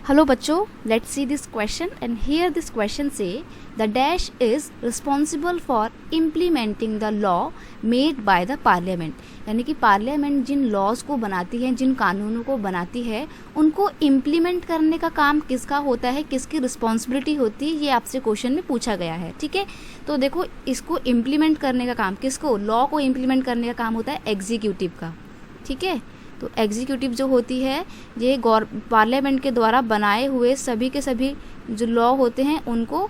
Hello बच्चों, let's see this question and here this question say the dash is responsible for implementing the law made by the parliament। यानी कि parliament जिन laws को बनाती है, जिन कानूनों को बनाती है, उनको इम्प्लीमेंट करने का काम किसका होता है, किसकी रिस्पॉन्सिबिलिटी होती है, ये आपसे क्वेश्चन में पूछा गया है। ठीक है, तो देखो इसको इम्प्लीमेंट करने का काम किसको, लॉ को इम्प्लीमेंट करने का काम होता है एग्जीक्यूटिव का। ठीक है, तो एग्जीक्यूटिव जो होती है ये पार्लियामेंट के द्वारा बनाए हुए सभी के सभी जो लॉ होते हैं उनको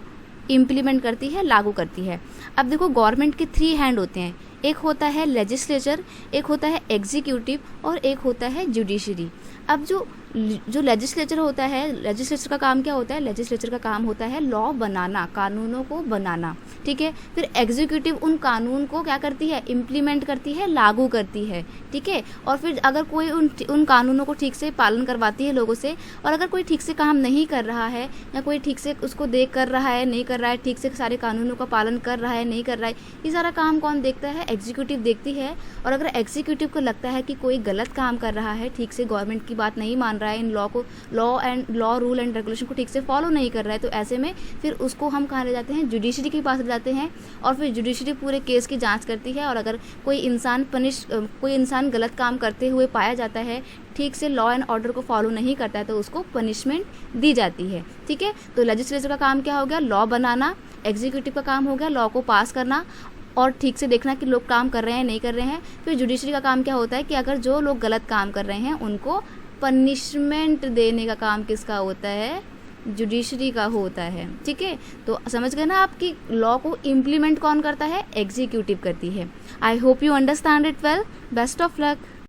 इम्प्लीमेंट करती है, लागू करती है। अब देखो गवर्नमेंट के 3 हैंड होते हैं, एक होता है लेजिस्लेचर, एक होता है एग्जीक्यूटिव और एक होता है जुडिशरी। अब जो लेजिस्लेचर होता है, लेजिस्लेचर का काम क्या होता है, लेजिस्लेचर का काम होता है लॉ बनाना, कानूनों को बनाना। ठीक है, फिर एग्जीक्यूटिव उन कानून को क्या करती है, इम्प्लीमेंट करती है, लागू करती है। ठीक है, और फिर अगर कोई उन कानूनों को ठीक से पालन करवाती है लोगों से, और अगर कोई ठीक से काम नहीं कर रहा है या कोई ठीक से उसको देख कर रहा है, नहीं कर रहा है, ठीक से सारे कानूनों का पालन कर रहा है, नहीं कर रहा है, ये सारा काम कौन देखता है, एग्जीक्यूटिव देखती है। और अगर एग्जीक्यूटिव को लगता है कि कोई गलत काम कर रहा है, ठीक से गवर्नमेंट की बात नहीं मान रहा है, in law rule and regulation को ठीक से फॉलो नहीं कर रहा है, तो ऐसे में फिर उसको हम कहाँ ले जाते हैं, जुडिशरी के पास ले जाते हैं। और फिर जुडिशरी पूरे केस की जांच करती है, और अगर कोई इंसान गलत काम करते हुए पाया जाता है, ठीक से लॉ एंड ऑर्डर को फॉलो नहीं करता है, तो उसको पनिशमेंट दी जाती है। ठीक है, तो लेजिस्लेचर का काम क्या हो गया, लॉ बनाना, एग्जीक्यूटिव का काम हो गया लॉ को पास करना और ठीक से देखना कि लोग काम कर रहे हैं नहीं कर रहे हैं। फिर जुडिशरी का काम क्या होता है कि अगर जो लोग गलत काम कर रहे हैं उनको पनिशमेंट देने का काम किसका होता है, जुडिशरी का होता है। ठीक है, तो समझ गए ना आपकी लॉ को इम्प्लीमेंट कौन करता है, एग्जीक्यूटिव करती है। I hope you understand it well. Best of luck.